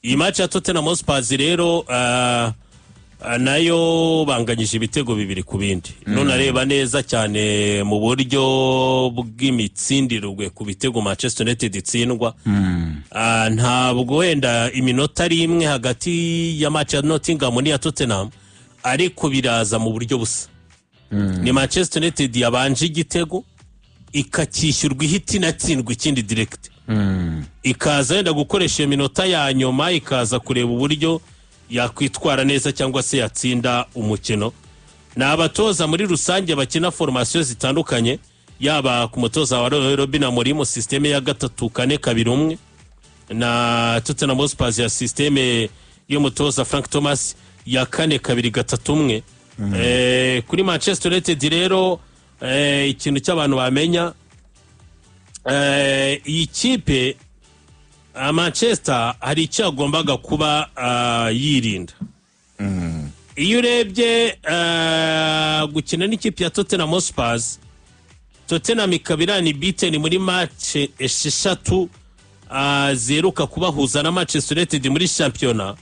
iyi match ya Tottenham Hotspur rero nayo banganyije ibitego 2-2 none areba neza cyane mu buryo bw'imitsindirwe ku bitego Manchester United itsindwa ntabwo wenda iminota ari imwe hagati ya match ya Nottingham n'iya Tottenham ariko biraza mu buryo busa ni Manchester United yabanje igitego ikakishyurwa ihiti natsindwa ikindi direct ikaza wenda gukoresha iminota ya nyuma ikaza kureba uburyo yakwitwara neza cyangwa se yatsinda umukino na abatoza muri rusange bakina formation zitandukanye yaba ku mutoza wa Robin Amorim systeme ya 3-4-2-1 na Tottenham Hotspur ya systeme y'umutoza Frank Thomas ya 4-2-3-1 kuri Manchester United rero ikintu cy'abantu bamenya iyi kipe Manchester hari icyo agombaga kuba yirinda iyo urebye gukina n'ikipe ya Tottenham Hotspur Tottenham ikabirani beaten muri match 6 zeruka kubahuza na Manchester United muri championa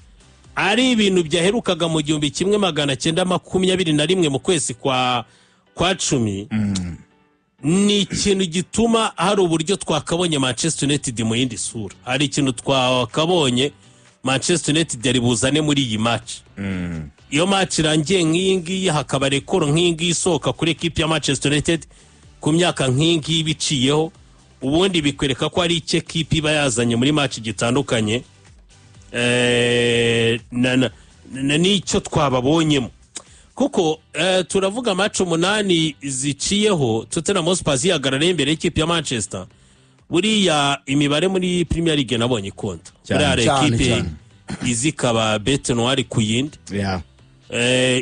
ari ibintu byaherukaga mu 1921 mu kwezi kwa 10 ni ikintu gituma hari uburyo twakabonye Manchester United mu yindi sura hari ikintu twakabonye Manchester United yari buzane muri iyi match iyo match irangiye nk'ingi hakaba rekoro nk'ingi isoka kuri equipe ya Manchester United ku myaka nk'ingi biciyeho ubundi bikwereka ko ari icyo equipe iba yazanye muri match gitandukanye n'icyo twababonyemo kuko turavuga match 8 ziciyeho Tottenham Hotspur yagarara imbere y'ikipe ya Manchester buriya imibare muri Premier League nabonye konta buriya equipe izikaba bete noir kuyindi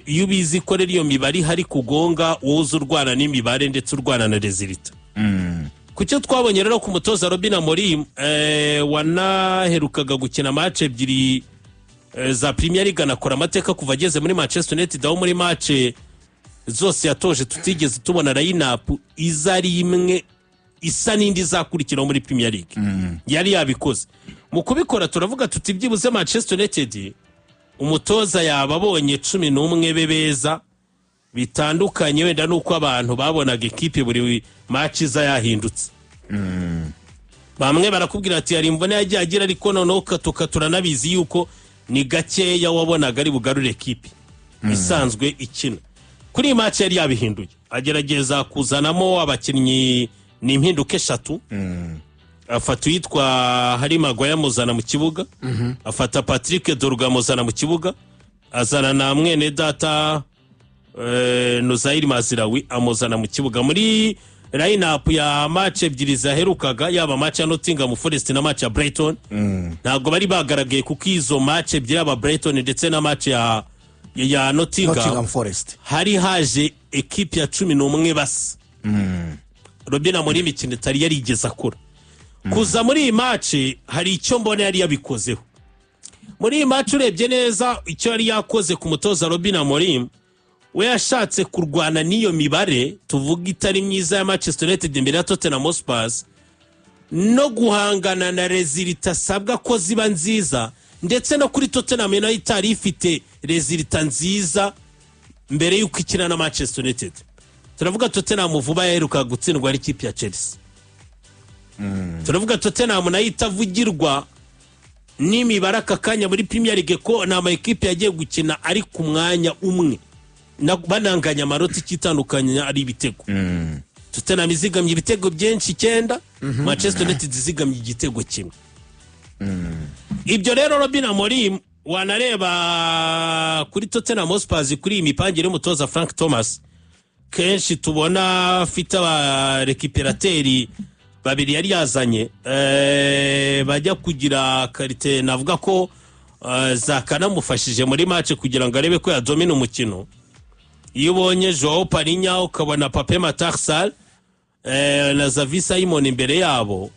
iyo bizi ko rero iyo mibare hari kugonga woza urwana n'imibare ndetse urwana na resultat kucyo twabonye rero ku mutoza Robin Amorim wanaherukaga gukina match ebyiri za Premier League anakora amateka kuva ageze muri Manchester United aho muri match zose yatoje tutigeze tubona line-up izari imwe isa n'indi zakurikiraho muri Premier League yari yabikoze mu kubikora turavuga tuti byibuze Manchester United umutoza yababonye 11 bebeza bitandukanye wenda nuko abantu babonaga equipe buri match za yahindutse bamwe barakubwira ati yari imvune yagiye agira ariko noneho turanabizi yuko ni gakeya wabonaga ari bugarure equipe isanzwe ikina kuri iyi match yari yabihinduye agerageza kuzanamo abakinnyi ni impinduke 3 afata yitwa Harry Maguire muzana mu kibuga afata Patrick Dorgu muzana mu kibuga azana na mwene data Nozair Maziraoui amuzana mu kibuga muri line-up ya match ebyiri zaherukaga yaba match ya Nottingham Forest na match ya Brighton ntabwo bari bagaragaye kuko izo match ebyiri aba Brighton ndetse na match ya Nottingham Forest hari haje equipe ya 11 basi Robin Amorim ikintu tari yarigeze akora kuza muri iyi match hari icyo mbona yari yabikozeho muri iyi match urebye neza icyo yari yakoze ku mutoza Robin Amorim we yashatse kurwana n'iyo mibare tuvuga itari myiza ya Manchester United imbere ya Tottenham Hotspur no guhangana na resultat sabwa ko ziba nziza ndetse no kuri Tottenham nayo itari ifite resultat nziza mbere y'uko ikina na Manchester United turavuga Tottenham vuba yaheruka gutsindwa ari ikipe ya Chelsea turavuga Tottenham nayo itavugirwa n'imibare akakanya muri Premier League ko na ama equipe yagiye gukina ari ku mwanya umwe bananganya amaroti kitandukanye ari ibitego Tottenham izigamye ibitego byinshi 9 Manchester United izigamye igitego kimwe ibyo rero Robin Amorim wanareba kuri Tottenham Hotspur kuri imipangire y'umutoza Frank Thomas kenshi tubona afite aba récupérateurs babiri yari yazanye bajya kugira karite navuga ko zakanamufashije muri match kugira ngo arebe ko yadomina umukino iyo ubonye Joao Parinya ukabona Pape Matar Sarr na Xavi Simons imbere yabo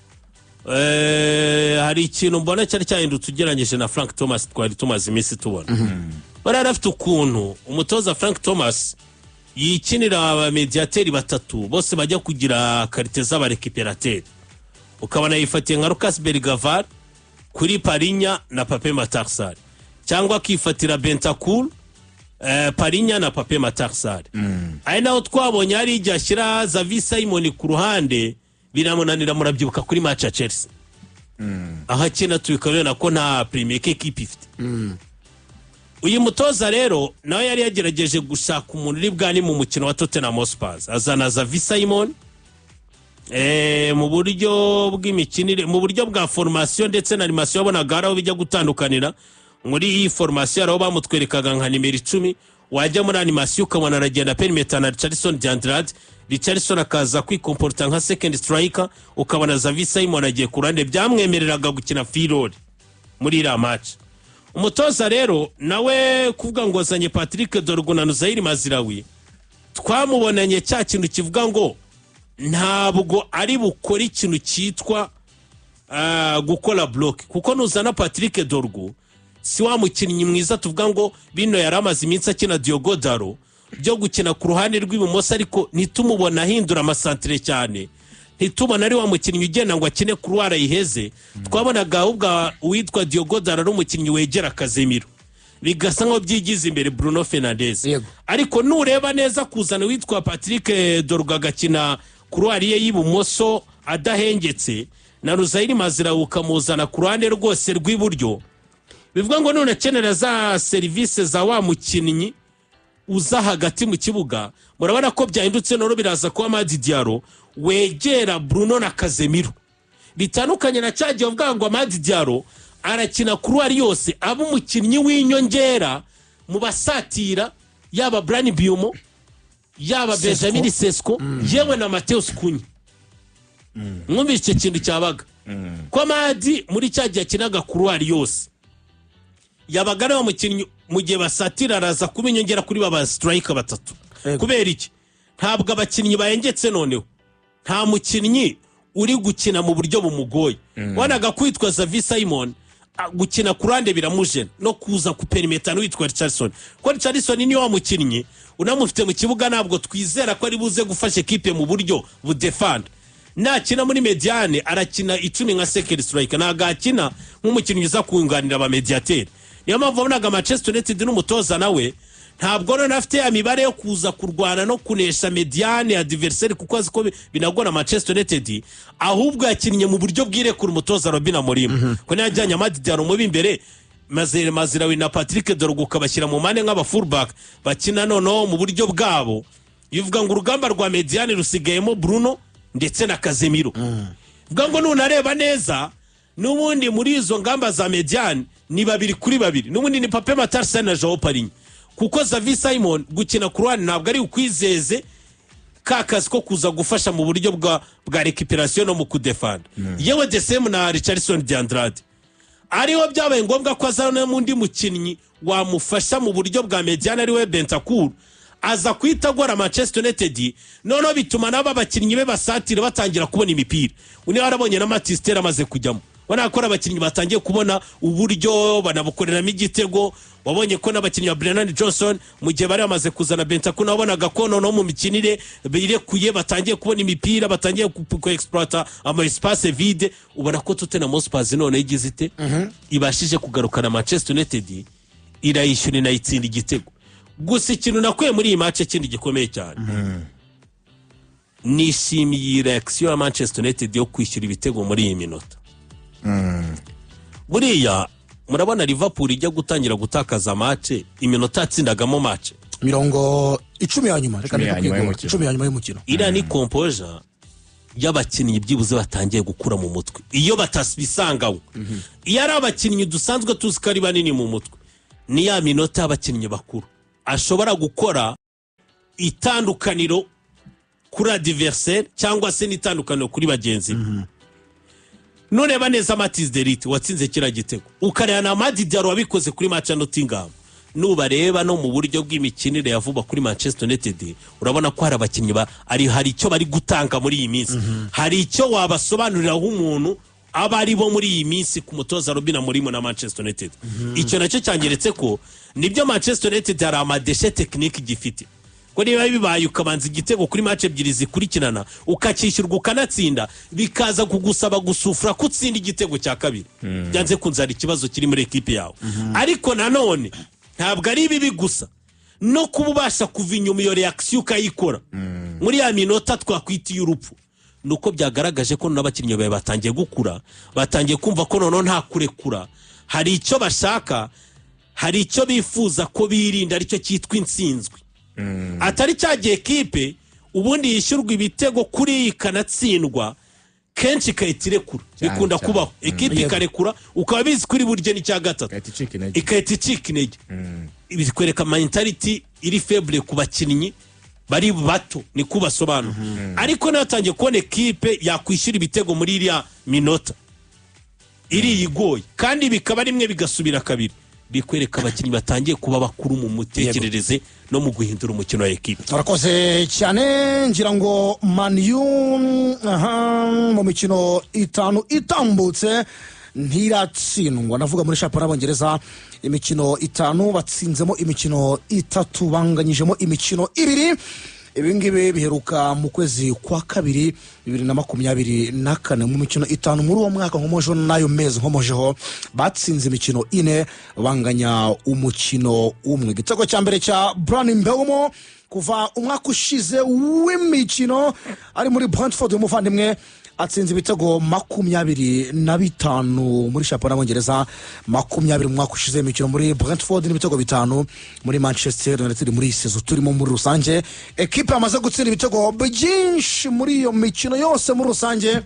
hari ikintu mbona cyari cyahindutse ugereranyije na Frank Thomas twari tumaze iminsi tubona barafite ukuntu umutoza Frank Thomas yikinira abamediateri batatu bose bajya kugira karite z'aba récupérateurs ukabona yifatiye nka Lucas Bergvall kuri Parinya na Pape Matar Sarr cyangwa akifatira Bentancur Parinya na Pape Matar Sarr ari naho twabonye ari ijya ashyira Xavi Simon ku ruhande biramunanira murabyibuka kuri match ya Chelsea aho akina tubikabona ko nta premier equipe ifite uyu mutoza rero nawe yari yagerageje gushaka umuntu uri bwani mu mukino wa Tottenham Hotspur azana Xavi Simon mu buryo bw'imikinire mu buryo bwa formation ndetse na animation yabonaga aho bijya gutandukanira muri iyi formation aho bamutwerekaga nka nimero 10 wajya muri animation ukabona aragenda perimeter na Richarlison Diandrade Richarlison akaza kwikomporta nka second striker ukabona Xavi Simon agiye kurande byamwemereraga gukina Firol muri ira match umutoza rero nawe kuvuga ngo zanye Patrick Dorgu na Nuzair Maziraoui twamubonanye cya kintu kivuga ngo ntabwo ari bukora ikintu cyitwa gukora block kuko nuzana Patrick Dorgu si wa mukinnyi mwiza tuvuga ngo bino yaramaze iminsi akina Diogo Dalo byo gukina ku ruhande rw'ibumoso ariko nitumubona ahindura amasantre cyane ntitubona ari wa mukinnyi ugenda ngo akine ku ruhara yiheze twabonaga ahubwo witwa Diogo Dalo ari umukinnyi wegera Casemiro bigasa nko byigize imbere Bruno Fernandes ariko nureba neza kuzana witwa Patrick Dorgu agakina ku ruhari ye y'ibumoso adahengetse na Nuzair Maziraoui ukamuzana ku ruhande rwose rw'iburyo bivuga ngo none akenera za service za wa mukinnyi uza hagati mu kibuga murabona ko byahindutse noro biraza kwa Amad Diallo wegera Bruno na Casemiro bitandukanye na cyagiye uvuga ngo Amad Diallo arakina ku ruhari yose aba umukinnyi w'inyongera mu basatira yaba Bryan Mbeumo yaba Benjamin Sesko yewe na Mateus Cunha mwumvise ikintu cyabaga ko Amad muri cyagiye akinaga ku ruhari yose yabaga ari umukinnyi mu gihe basatira araza kuba inyongera kuri baba striker batatu kubera iki ntabwo abakinnyi bayengetse noneho nta mukinnyi uri gukina mu buryo bumugoye wanaga kwitwa Xavi Simon gukina ku ruhande biramujena no kuza ku perimeter n'uwitwa Richarlison ko Richarlison ni wa mukinnyi unamufite mu kibuga ntabwo twizera ko ari buze gufasha equipe mu buryo budefend nakina muri mediane arakina 10 nka second striker nagakina nk'umukinnyi uza kunganira aba mediateur niyo mpamvu wabonaga Manchester United n'umutoza nawe ntabwo rero afite amibare yo kuza kurwana no kunesha mediane adversaire kuko azi ko binagora Manchester United ahubwo yakinnye mu buryo bwirekura umutoza Robin Amorim ko najyanye Amad Diallo mu bimbere Maziraoui na Patrick Dorgu kabashyira mu mane nk'aba fullback bakina noneho mu buryo bwabo bivuga ngo urugamba rwa mediane rusigayemo Bruno ndetse na Casemiro bivuga ngo nunareba neza n'ubundi muri izo ngamba za mediane ni babiri kuri babiri n'ubundi ni Pape Matar Sarr na Joao Parinya kuko Xavi Simon gukina ku ruhande ntabwo ari ukwizeze kakazi ko kuza gufasha mu buryo bwa recuperation no mu kudefend yewe the same na Richarlison Diandrade ariho byabaye ngombwa ko azana n'undi mukinnyi wamufasha mu buryo bwa mediane ariwe Bentancur aza kwitagora Manchester United noneho bituma naba abakinnyi be basatira batangira kubona imipira uni warabonye na Matistera amaze kujyamo wanakora abakinnyi batangiye kubona uburyo banabukoreramo igitego wabonye ko n'abakinnyi ba Brennan Johnson mu gihe bari bamaze kuzana Bentancur nabonaga ko no mu mikinire birekuye batangiye kubona imipira batangiye ku exploiter ama espace vide ubona ko Tottenham Hotspur none yigize ite ibashije kugarukana Manchester United irayishyura inayitsinda igitego gusa ikintu nakuye muri iyi match kindi gikomeye cyane nishimiye reaction ya Manchester United yo kwishyura ibitego muri iyi minota buriya murabona Liverpool ijya gutangira gutakaza match iminota yatsindagamo match 10 ya nyuma reka 10 ya nyuma y'umukino ira ni composure y'abakinnyi byibuze batangiye gukura mu mutwe iyo batasbisangaho iyo ari abakinnyi dusanzwe tuzi ko ari banini mu mutwe ni ya minota y'abakinnyi bakuru ashobora gukora itandukaniro kuri adversaire cyangwa se n'itandukaniro kuri bagenzi none baneza Matis Delite watsinze kira gitego ukareba na Amad Diallo wabikoze kuri match ya Nottingham nubareba no mu buryo bw'imikinire yavuba kuri Manchester United urabona ko hari abakinnyi hari icyo bari gutanga muri iyi minsi hari icyo wabasobanurira nk'umuntu abari bo muri iyi minsi ku mutoza Robin Amorim na Manchester United icyo nacyo cyangeretse ko nibyo Manchester United hari amadeshe technique gifite ko niba bibaye ukabanza igitego kuri match ebyiri zikurikirana ukakishyurwa ukanatsinda bikaza kugusaba gusufura kutsinda igitego cya kabiri byanze kunzara ikibazo kiri muri ekipe yawe ariko nanone ntabwo ari bibi gusa no kuba ubasha kuva inyuma iyo reaction ukayikora muri ya minota twakwitiye urupfu nuko byagaragaje ko n'abakinnyi bawe batangiye gukura batangiye kumva ko noneho nta kurekura hari icyo bashaka hari icyo bifuza ko birinda aricyo cyitwa intsinzwi atari cyagiye ekipe ubundi yishyurwa ibitego kuri ikanatsindwa kenshi ikayirekura bikunda kubaho ekipe ikarekura ukaba bizi kuri buryo n'icya gatatu ikahita icika intege bikwereka mentality iri faible ku bakinnyi bari bato ni kubasobanura ariko natangiye kubona ekipe yakwishyura ibitego muri iriya minota iri igoye kandi bikaba rimwe bigasubira kabiri bikwereka abakinnyi batangiye kuba bakuru mu mutekerereze no mu guhindura umukino wa ekipe. Arakoze cyane ngira ngo Man U mu mikino 5 itambutse ntiratsindwa navuga muri shampiyona y'Abongereza imikino 5 batsinzemo imikino 3 banganyijemo imikino 2 ibingibe biheruka mu kwezi kwa kabiri 2024 mu mikino 5 muri uwo mwaka nkomojo nayo mezi nkomojeho batsinze imikino 4 banganya umukino umwe igitego cya mbere cya Bryan Mbeumo kuva umwaka ushize w'imikino ari muri Brentford umuvandimwe atsinze ibitego 25 muri shampiyona y'Abongereza 20 mu mwaka ushize imikino muri Brentford n'ibitego 5 muri Manchester United muri sezo turimo muri rusange ekipe amaze gutsinda ibitego byinshi muri iyo mikino yose muri rusange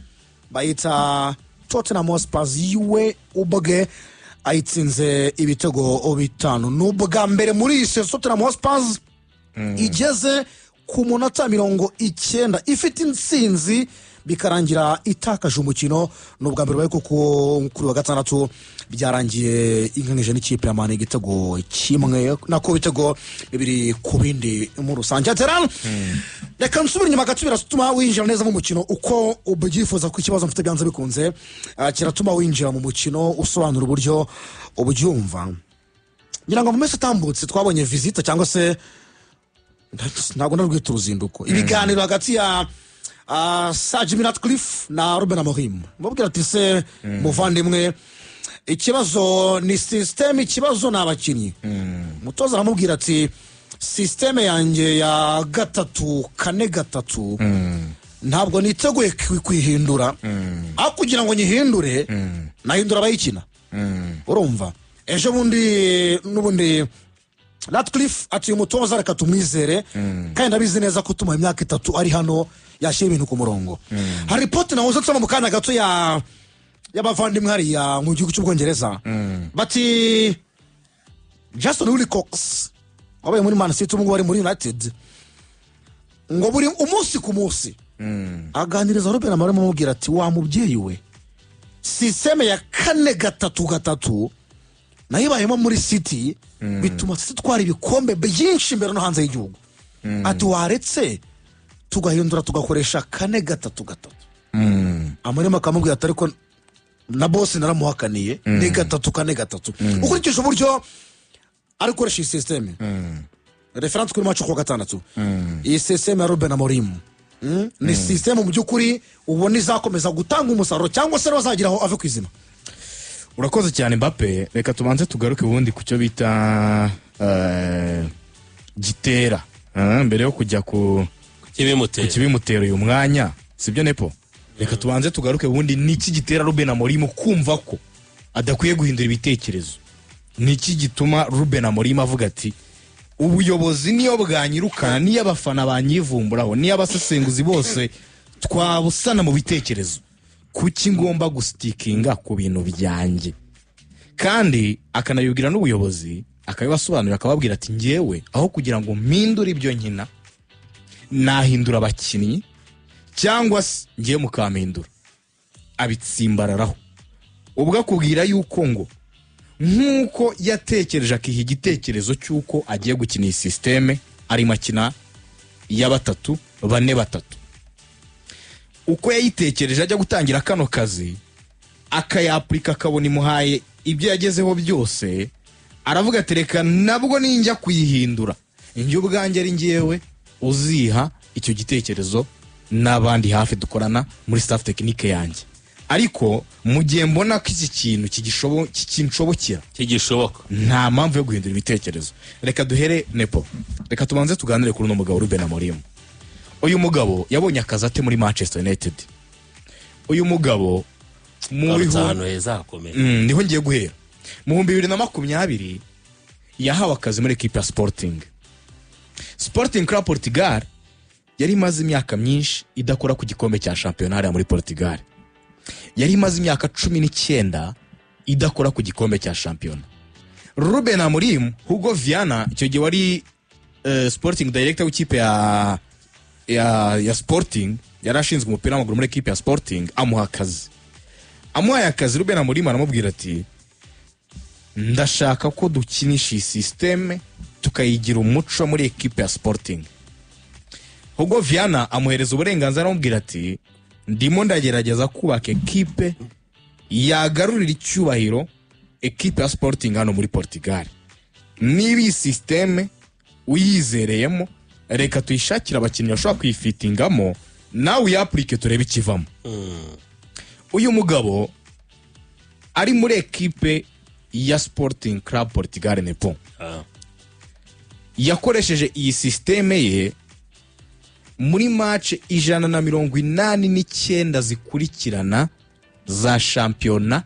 bayita Tottenham Hotspur yiwe ubwe ayitsinze ibitego 5 n'ubwa mbere muri sezo Tottenham Hotspur igeze ku munota 90 ifite intsinzi bikarangira itakaje umukino n'ubwa mbere baye kuko kuri wa gatandatu byarangiye inkanije n'ikipe ya Man igitego kimwe nako bitego bibiri ku bindi mu rusange ateran reka nsubira inyuma gatubira tuma winjira neza mu mukino uko ubyifuza ku kibazo mfite byanze bikunze kiratuma winjira mu mukino usobanura uburyo ubyumva ngira ngo mu mese tambutse twabonye visite cyangwa se ntabwo narwita uruzinduko ibiganiro hagati ya Sir Jim Ratcliffe na Ruben Amorim mubwira ati se muvandimwe ikibazo ni system ikibazo n'abakinnyi mutoza aramubwira ati system yanjye ya 3-4-3 ntabwo niteguye kwihindura aho kugira ngo nyihindure nahindura abayikina urumva ejo n'ubundi Ratcliffe ati umutoza reka tumwizere kandi abizi neza ko tuma imyaka 3 ari hano yashyira ibintu ku murongo Harry Potter nawe uzatuma mu kana gato y'abavandimwe hariya mu gihugu cy'Ubwongereza bati Jason Wilcox wabaye muri Man City umwe wari muri United ngo buri umunsi ku munsi aganiriza Ruben Amorim amubwira ati wa mubyeyi we system ya 4-3-3 nayibayemo muri City bituma twari ibikombe byinshi imbere no hanze y'igihugu ati waretse tugahindura tugakoresha 4-3-3 Amorim akamubwira ati ariko na boss naramuhakaniye ni 3-4-3 ukurikije uburyo ari koresha system reference kuri match kwa gatandatu iyi system ya Ruben Amorim ni system mu byukuri ubona izakomeza gutanga umusaruro cyangwa se bazagiraho ave kwizima. Urakoze cyane Mbappe reka tubanze tugaruke ubundi ku cyo bita gitera mbere yo kujya ku kibimutera uyu mwanya sibyo nepo reka tubanze tugaruke ubundi niki gitera Ruben Amorim kumva ko adakwiye guhindura ibitekerezo niki gituma Ruben Amorim avuga ati ubuyobozi niyo bwanyirukana niyo abafana banyivumburaho niyo abasesenguzi bose twabusana mu bitekerezo kuki ngomba gustikinga ku bintu byanjye kandi akanabibwira n'ubuyobozi akabibasobanurira akababwira ati ngewe aho kugira ngo mpindure ibyo nkina nahindura abakinnyi cyangwa se ngiye mukampindura abitsimbararaho ubwo akubwira yuko ngo nkuko yatekereje akiha igitekerezo cyuko agiye gukina iyi systeme ari makina ya 3-4-3 uko yayitekereje ajya gutangira kano kazi akayaplika akabona imuhaye ibyo yagezeho byose aravuga ati reka nabwo ninjya kuyihindura injye ubwanjye ari ngiyewe uziha icyo gitekerezo n'abandi hafi dukorana muri staff tekinike yanjye, ariko mu gihe mbona ko iki kintu kikinshobokera kigishoboka nta mpamvu yo guhindura ibitekerezo. Reka duhere Nepo, reka tubanze tuganire kuri uno mugabo Ruben Amorim. Uyu mugabo yabonye akazi ate muri Manchester United? Uyu mugabo ahantu heza hakomeye. Niho ngiye guhera. Mu 2020 yahawe akazi muri equipe ya Sporting Club Portugal. Yari imaze imyaka myinshi idakora ku gikombe cya shampiyona muri Portugal. Yari imaze imyaka 19 idakora ku gikombe cya shampiyona. Ruben Amorim, Hugo Viana icyo gihe wari sporting director w'ikipe ya Sporting, yarashinzwe umupira w'amaguru muri equipe ya Sporting, amuha akazi. Amuhaye akazi, Ruben Amorim aramubwira ati ndashaka ko dukinisha iyi systeme tukayigira umuco muri equipe ya Sporting. Hugo Viana amuhereza uburenganzira aramubwira ati ndimo ndagerageza kubaka equipe yagarurira icyubahiro equipe ya Sporting hano muri Portugal. Niba iyi systeme uyizereyemo, reka tuyishakira abakinnyi bashobora kuyifitingamo, nawe uyaplike turebe ikivamo. Uyu mugabo ari muri equipe ya Sporting Club Portugal Nepo. Yakoresheje iyi systeme ye muri match 189 zikurikirana za shampiyona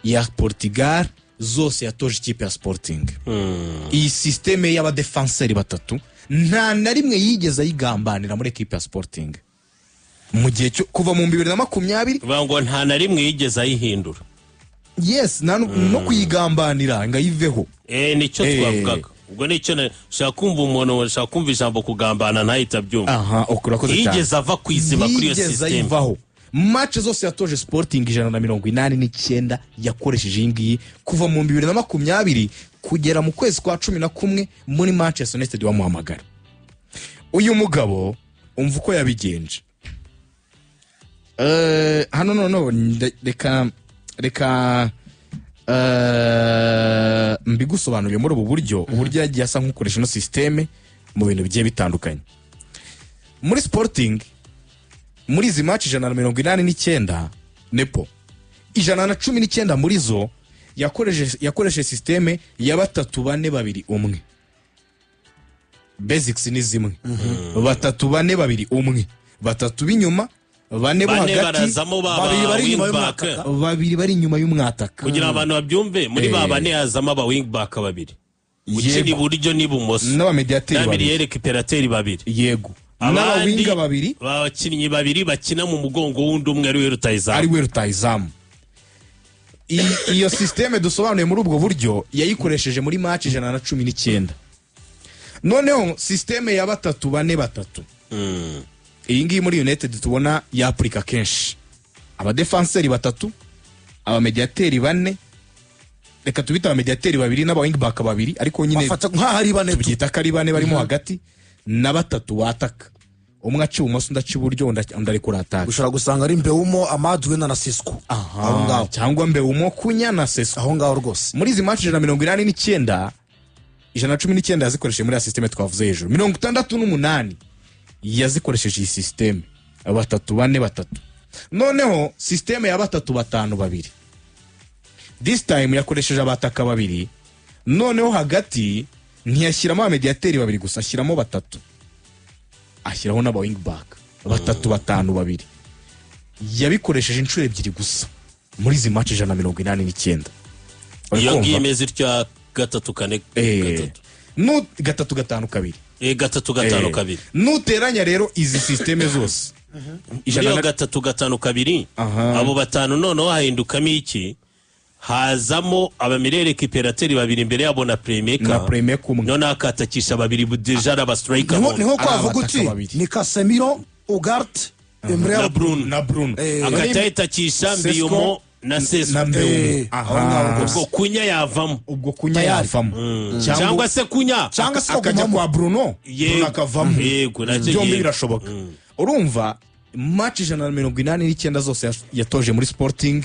ya Portugal zose yatoje ikipe ya Sporting. Iyi systeme y'abadefenseri batatu nta na rimwe yigeze ayigambanira muri equipe ya Sporting. Mu gihe cyo kuva mu 2020 bango nta na rimwe yigeze ayihindura. Yes, no kuyigambanira ngayiveho. Nicyo twavugaga. Ubwo nicyo nshaka kumva umuntu nshaka kumva ijambo kugambana ntahita byumva. Aha, okurakoze cyane. Yigeze ava kwizima kuri iyo system. Match zose yatoje Sporting 189 yakoresheje ingiyi kuva mu 2020 kugera mu kwezi kwa 11 muri Manchester United wamuhamagara. Uyu mugabo umva uko yabigenje. Hano no reka mbigusobanuriye muri ubu buryo uburyo yagiye asa nk'ukoresha no systeme mu bintu bigiye bitandukanye. Muri Sporting muri izi match 189 Nepo 119 muri zo yakoresheje systeme ya 3-4-2-1. Basics ni zimwe. 3-4-2-1, 3 b'inyuma, 4 bo hagati, 2 bari inyuma y'umwataka. Kugira abantu babyumve muri ba 4 hazamo aba wing back 2. Ukiri buryo nibumoso. N'abamediateri récupérateur 2. Yego. N'abawinga 2, abakinnyi 2 bakina mu mugongo wundi umwe ari we rutayizamu. Iyo systeme dusobanuye muri ubwo buryo yayikoresheje muri match 119. Noneho systeme ya 3-4-3. Iyi ngiyi muri United tubona ya Africa kenshi. Abadefenseri 3, abamediateri 4, reka tubita abamediateri 2 n'abawing back 2, ariko nyine bafata nk'ahari 4 tubyita kari 4 barimo hagati na 3 wataka. Umwe aciye umoso ndaci buryo ndari kurataka. Ushobora gusanga ari Mbeumo, Amadou na Sesco. Aho ngaho. Cyangwa Mbeumo, Kunya na Sesco. Aho ngaho rwose. Muri izi match 189 yazikoresheje muri systeme twavuze hejuru. 68 yazikoresheje iyi systeme 3-4-3. Noneho systeme ya 3-5-2. This time yakoresheje abataka 2. Noneho hagati ntiyashyiramo abamediateri 2 gusa, ashyiramo 3. Ashyiraho n'aba wing back 3-5-2. Yabikoresheje inshuro 2 gusa muri izi match 189. Iyo ngimeze itya 3-4-3. No 3-5-2. 3-5-2. Nuteranya rero izi systeme zose. Iyo 3-5-2 abo batanu noneho hahindukamo iki? Hazamo abamirere récupérateur 2 imbere yabo na playmaker kumwe. None akatakisha 2 budija aba striker. Niho kwavuga uti ni Casemiro, Ugarte, Emre na Bruno. Akatayitakisha Mbeumo na Sesco. Ubwo Kunya yavamo. Cyangwa se Kunya akajya kwa Bruno akavamo. Yego byombi birashoboka. Urumva match 189 zose yatoje muri Sporting.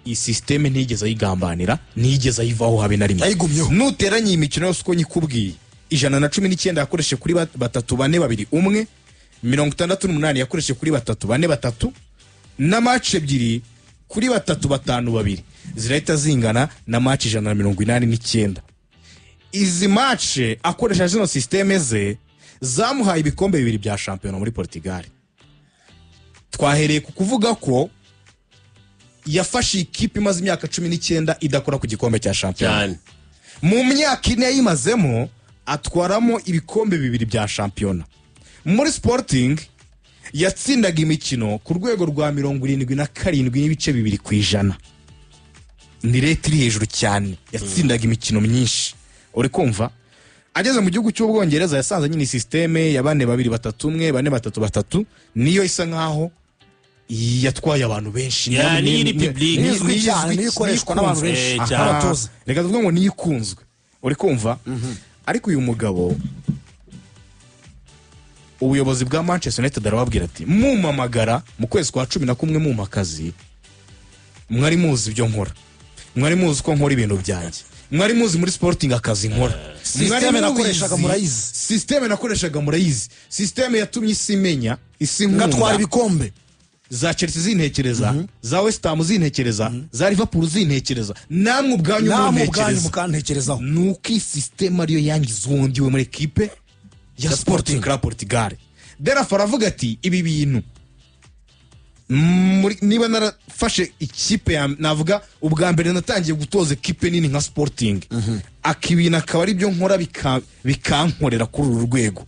Iyi systeme ntigeze ayigambanira, ntigeze ayivaho habe na rimwe. Ayigumyeho. Nuteranye imikino yose uko nyikubwiye 119 yakoresheje kuri 3-4-2-1, 68 yakoresheje kuri 3-4-3, na match ebyiri kuri 3-5-2 zirahita zingana na match 189. Izi match akoresha zino systeme ze zamuhaye ibikombe 2 bya shampiyona muri Portugal. Twahereye ku kuvuga ko yafashe ikipe imaze imyaka 19 idakora ku gikombe cya shampiyona. Mu myaka 4 yimazemo atwaramo ibikombe 2 bya shampiyona. Muri Sporting yatsindaga imikino ku rwego rwa 77.2%. Ni rate iri hejuru cyane, yatsindaga imikino myinshi. Uri kumva? Ageze mu gihugu cy'Ubwongereza yasanze nyine systeme ya 4-2-3-1, 4-3-3 niyo isa nkaho yatwaye abantu benshi. Ni public ni ikoreshwa n'abantu benshi abatoza. Reka tuvuge ngo niyikunzwe. Uri kumva? Ariko uyu mugabo ubuyobozi bwa Manchester United arababwira ati mumamagara mu kwezi kwa 11 mu makazi, mwari muzi ibyo nkora, mwari muzi ko nkora ibintu byanjye, mwari muzi muri Sporting akazi nkora, systeme nakoreshaga murayizi, systeme yatumye isi imenya, isi nkunda, ngatwara ibikombe za Chelsea zintekereza, za West Ham zintekereza, za Liverpool zintekereza, namwe ubwanyu mukantekerezaho. Nuko systeme ariyo yangize undi we muri equipe ya Sporting Club Portugal. Derafa aravuga ati ibi bintu niba narafashe ikipe ya navuga ubwa mbere natangiye gutoza equipe nini nka Sporting, akibina akaba ari byo nkora bikankorera kuri uru rwego,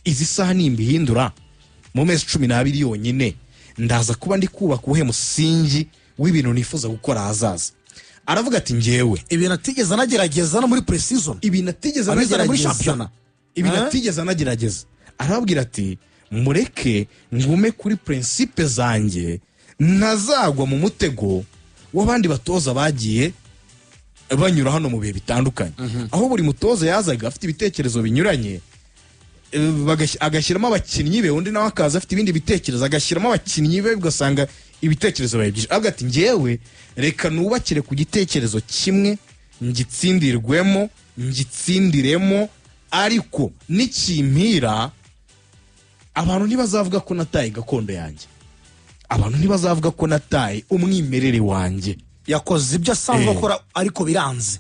izi saha nimbihindura mu mezi 12 yonyine ndaza kuba ndi kubaka ubuhe musingi w'ibintu nifuza gukora hazaza. Aravuga ati ngewe ibintu atigeze anagerageza no muri pre-season, ibintu atigeze anagerageza, arababwira ati mureke ngume kuri principe zanjye, ntazagwa mu mutego w'abandi batoza bagiye banyura hano mu bihe bitandukanye. Aho buri mutoza yazaga afite ibitekerezo binyuranye, agashyiramo abakinnyi be, undi nawe akaza afite ibindi bitekerezo agashyiramo abakinnyi be, ugasanga ibitekerezo babyije. Avuga ati ngewe reka nubakire ku gitekerezo kimwe, ngitsindiremo, ariko nikimpira abantu ntibazavuga ko nataye gakondo yanjye, abantu ntibazavuga ko nataye umwimerere wanjye. Yakoze ibyo asanzwe akora ariko biranze.